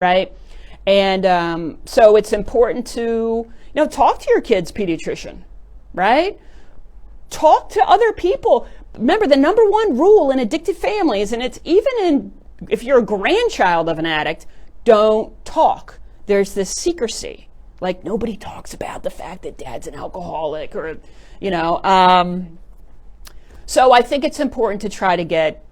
right? And so it's important to, talk to your kid's pediatrician, right? Talk to other people. Remember, the number one rule in addicted families, and it's even if you're a grandchild of an addict, don't talk. There's this secrecy. Like, nobody talks about the fact that dad's an alcoholic or, So I think it's important to try to get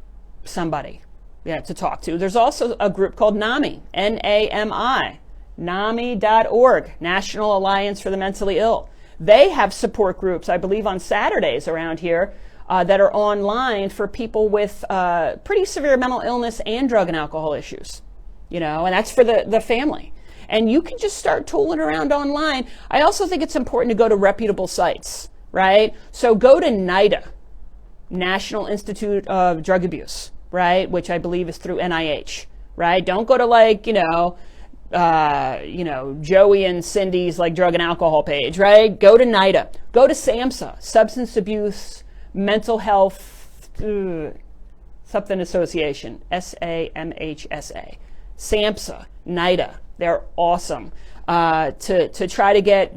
somebody to talk to. There's also a group called NAMI, N-A-M-I, NAMI.org, National Alliance for the Mentally Ill. They have support groups, I believe, on Saturdays around here that are online for people with pretty severe mental illness and drug and alcohol issues, and that's for the family. And you can just start tooling around online. I also think it's important to go to reputable sites, right? So go to NIDA, National Institute of Drug Abuse, right? Which I believe is through NIH, right? Don't go to Joey and Cindy's drug and alcohol page, right? Go to NIDA. Go to SAMHSA, Substance Abuse Mental Health something Association, SAMHSA, SAMHSA, NIDA. They're awesome to try to get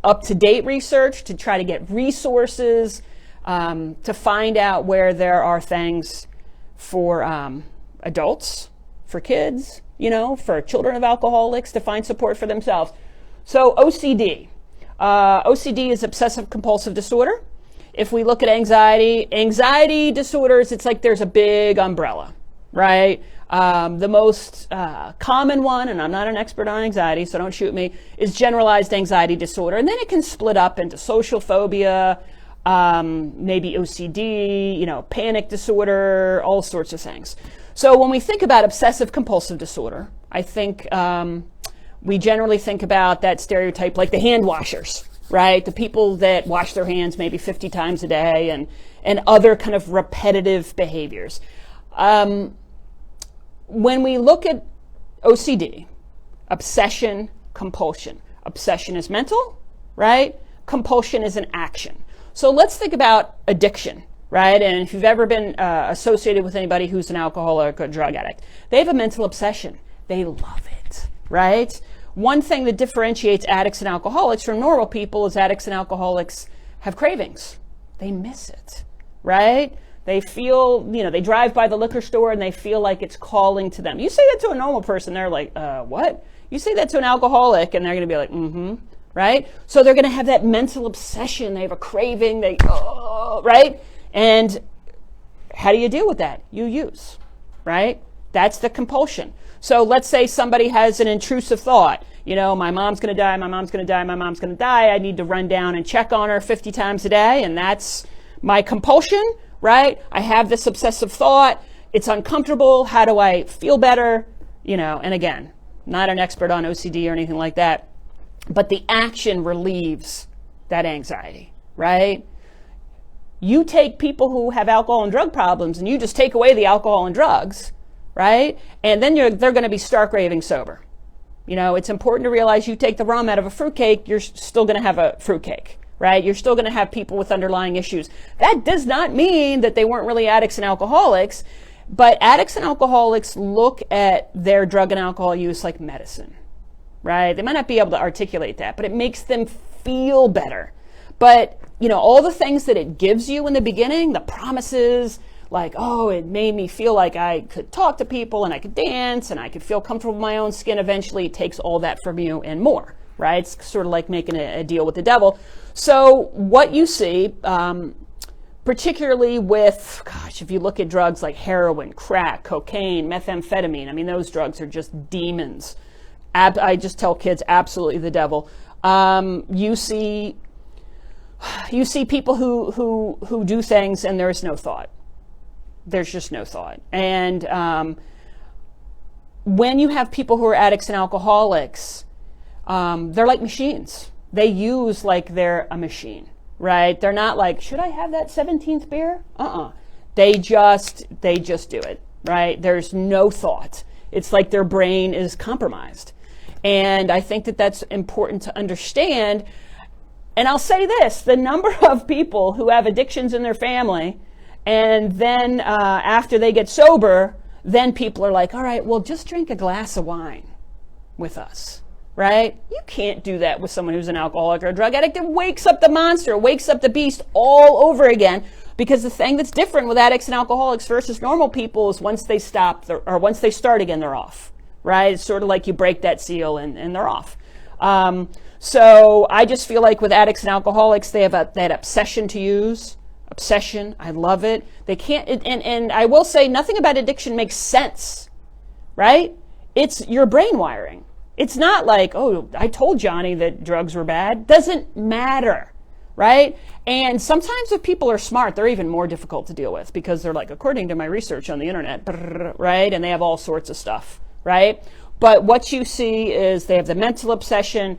up-to-date research, to try to get resources, to find out where there are things for adults, for kids, for children of alcoholics to find support for themselves. So OCD. OCD is obsessive compulsive disorder. If we look at anxiety disorders, it's like there's a big umbrella, right? The most common one, and I'm not an expert on anxiety, so don't shoot me, is generalized anxiety disorder. And then it can split up into social phobia, maybe OCD, panic disorder, all sorts of things. So when we think about obsessive compulsive disorder, I think we generally think about that stereotype like the hand washers, right? The people that wash their hands maybe 50 times a day and other kind of repetitive behaviors. When we look at OCD, obsession, compulsion. Obsession is mental, right? Compulsion is an action. So let's think about addiction, right? And if you've ever been associated with anybody who's an alcoholic or drug addict, they have a mental obsession. They love it, right? One thing that differentiates addicts and alcoholics from normal people is addicts and alcoholics have cravings. They miss it, right? They feel, they drive by the liquor store and they feel like it's calling to them. You say that to a normal person, they're like, what? You say that to an alcoholic and they're going to be like, mm-hmm, right? So they're going to have that mental obsession. They have a craving, right? And how do you deal with that? You use, right? That's the compulsion. So let's say somebody has an intrusive thought. My mom's going to die, my mom's going to die, my mom's going to die. I need to run down and check on her 50 times a day, and that's my compulsion, right? I have this obsessive thought. It's uncomfortable. How do I feel better? And again, not an expert on OCD or anything like that, but the action relieves that anxiety, right? You take people who have alcohol and drug problems and you just take away the alcohol and drugs, right? And then they're going to be stark raving sober. It's important to realize you take the rum out of a fruitcake, you're still going to have a fruitcake, right? You're still going to have people with underlying issues. That does not mean that they weren't really addicts and alcoholics, but addicts and alcoholics look at their drug and alcohol use like medicine, right? They might not be able to articulate that, but it makes them feel better. But, all the things that it gives you in the beginning, the promises, like, oh, it made me feel like I could talk to people and I could dance and I could feel comfortable in my own skin. Eventually, it takes all that from you and more, right? It's sort of like making a deal with the devil. So what you see, particularly with, if you look at drugs like heroin, crack, cocaine, methamphetamine, those drugs are just demons. I just tell kids, absolutely the devil. You see people who do things and there's no thought. There's just no thought. And when you have people who are addicts and alcoholics, they're like machines. They use like they're a machine, right? They're not like, should I have that 17th beer? They just do it, right? There's no thought. It's like their brain is compromised. And I think that that's important to understand. And I'll say this, the number of people who have addictions in their family and then after they get sober, then people are like, all right, well, just drink a glass of wine, with us, right? You can't do that with someone who's an alcoholic or a drug addict. It wakes up the monster, wakes up the beast all over again, because the thing that's different with addicts and alcoholics versus normal people is once they stop, or once they start again, they're off, right? It's sort of like you break that seal and they're off. So I just feel like with addicts and alcoholics, they have that obsession to use. Obsession, I love it. They can't, and I will say nothing about addiction makes sense, right? It's your brain wiring. It's not like, oh, I told Johnny that drugs were bad. Doesn't matter, right? And sometimes if people are smart, they're even more difficult to deal with because they're like, according to my research on the internet, right? And they have all sorts of stuff, right? But what you see is they have the mental obsession,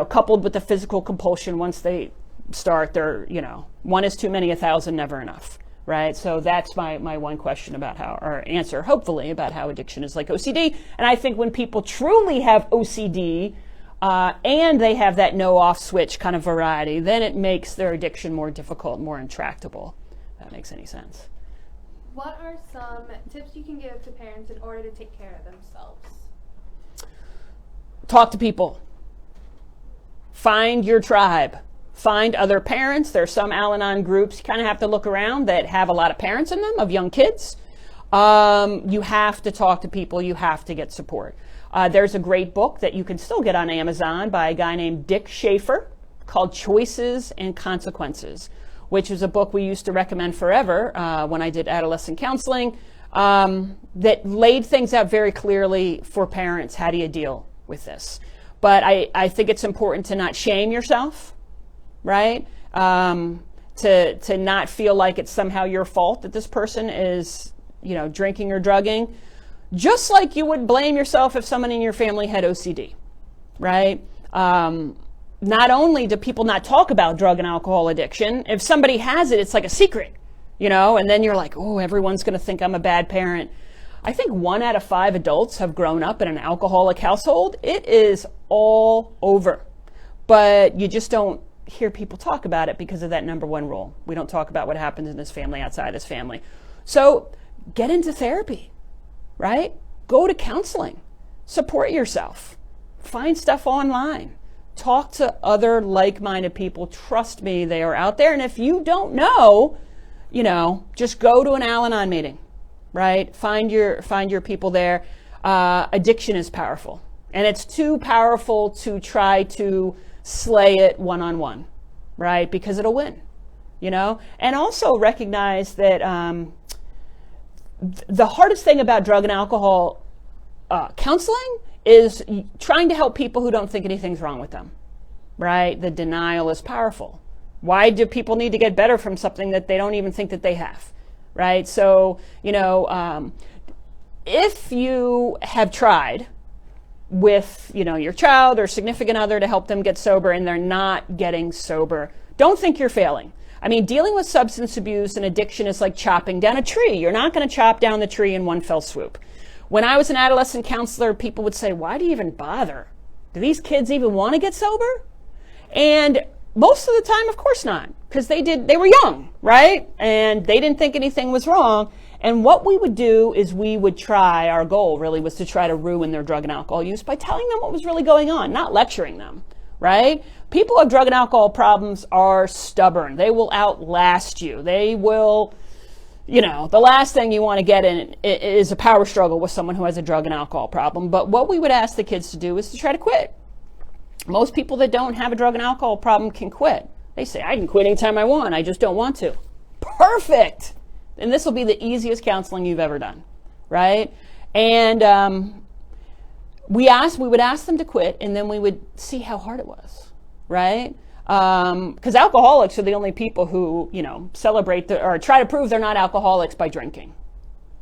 coupled with the physical compulsion. Once they start, they're, one is too many, 1,000 never enough, right? So that's my one question about or answer, hopefully, about how addiction is like OCD. And I think when people truly have OCD and they have that no-off switch kind of variety, then it makes their addiction more difficult, more intractable. If that makes any sense. What are some tips you can give to parents in order to take care of themselves? Talk to people. Find your tribe. Find other parents. There are some Al-Anon groups. You kind of have to look around that have a lot of parents in them, of young kids. You have to talk to people. You have to get support. There's a great book that you can still get on Amazon by a guy named Dick Schaefer called Choices and Consequences, which is a book we used to recommend forever when I did adolescent counseling, that laid things out very clearly for parents. How do you deal with this? But I think it's important to not shame yourself, right? To not feel like it's somehow your fault that this person is, drinking or drugging, just like you would blame yourself if someone in your family had OCD, right? Not only do people not talk about drug and alcohol addiction, if somebody has it, it's like a secret, and then you're like, oh, everyone's going to think I'm a bad parent. I think 1 out of 5 adults have grown up in an alcoholic household. It is all over, but you just don't hear people talk about it because of that number one rule. We don't talk about what happens in this family outside this family. So get into therapy, right? Go to counseling. Support yourself. Find stuff online. Talk to other like-minded people. Trust me, they are out there. And if you don't know, just go to an Al-Anon meeting, right? Find your people there. Addiction is powerful. And it's too powerful to try to slay it one-on-one, right? Because it'll win, And also recognize that the hardest thing about drug and alcohol counseling is trying to help people who don't think anything's wrong with them, right? The denial is powerful. Why do people need to get better from something that they don't even think that they have, right? So, if you have tried with, your child or significant other to help them get sober and they're not getting sober, don't think you're failing. I mean, dealing with substance abuse and addiction is like chopping down a tree. You're not going to chop down the tree in one fell swoop. When I was an adolescent counselor, people would say, why do you even bother? Do these kids even want to get sober? And most of the time, of course not, because they were young, right? And they didn't think anything was wrong. And what we would do is our goal really was to try to ruin their drug and alcohol use by telling them what was really going on, not lecturing them, right? People who have drug and alcohol problems are stubborn. They will outlast you. They will, the last thing you want to get in is a power struggle with someone who has a drug and alcohol problem. But what we would ask the kids to do is to try to quit. Most people that don't have a drug and alcohol problem can quit. They say, I can quit anytime I want. I just don't want to. Perfect. And this will be the easiest counseling you've ever done, right? And we would ask them to quit, and then we would see how hard it was, right? Because alcoholics are the only people who, celebrate or try to prove they're not alcoholics by drinking,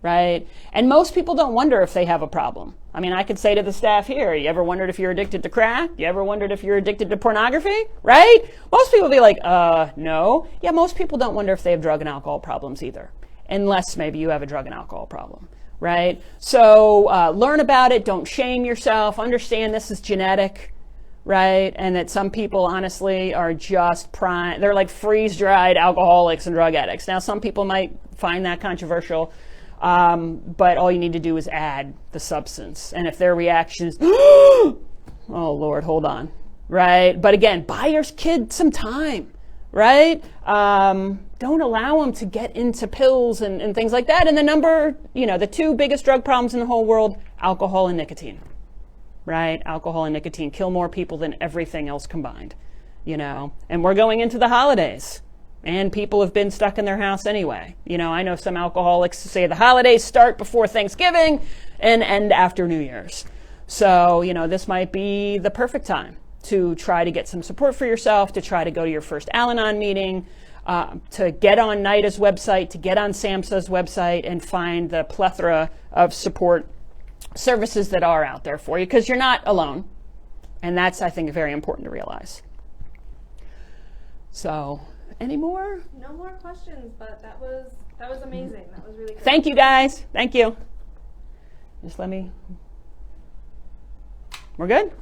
right? And most people don't wonder if they have a problem. I mean, I could say to the staff here, you ever wondered if you're addicted to crack? You ever wondered if you're addicted to pornography, right? Most people be like, no. Yeah, most people don't wonder if they have drug and alcohol problems either, unless maybe you have a drug and alcohol problem, right? So learn about it. Don't shame yourself. Understand this is genetic, right? And that some people, honestly, are just they're like freeze-dried alcoholics and drug addicts. Now, some people might find that controversial, But all you need to do is add the substance. And if their reaction is, oh Lord, hold on, right? But again, buy your kid some time, right? Don't allow them to get into pills and things like that. And the two biggest drug problems in the whole world, alcohol and nicotine, right? Alcohol and nicotine kill more people than everything else combined, and we're going into the holidays. And people have been stuck in their house anyway. I know some alcoholics say the holidays start before Thanksgiving and end after New Year's. So, this might be the perfect time to try to get some support for yourself, to try to go to your first Al-Anon meeting, to get on NIDA's website, to get on SAMHSA's website and find the plethora of support services that are out there for you, because you're not alone. And that's, I think, very important to realize. So, any more? No more questions, but that was amazing. That was really great. Thank you, guys. Thank you. Just let me. We're good?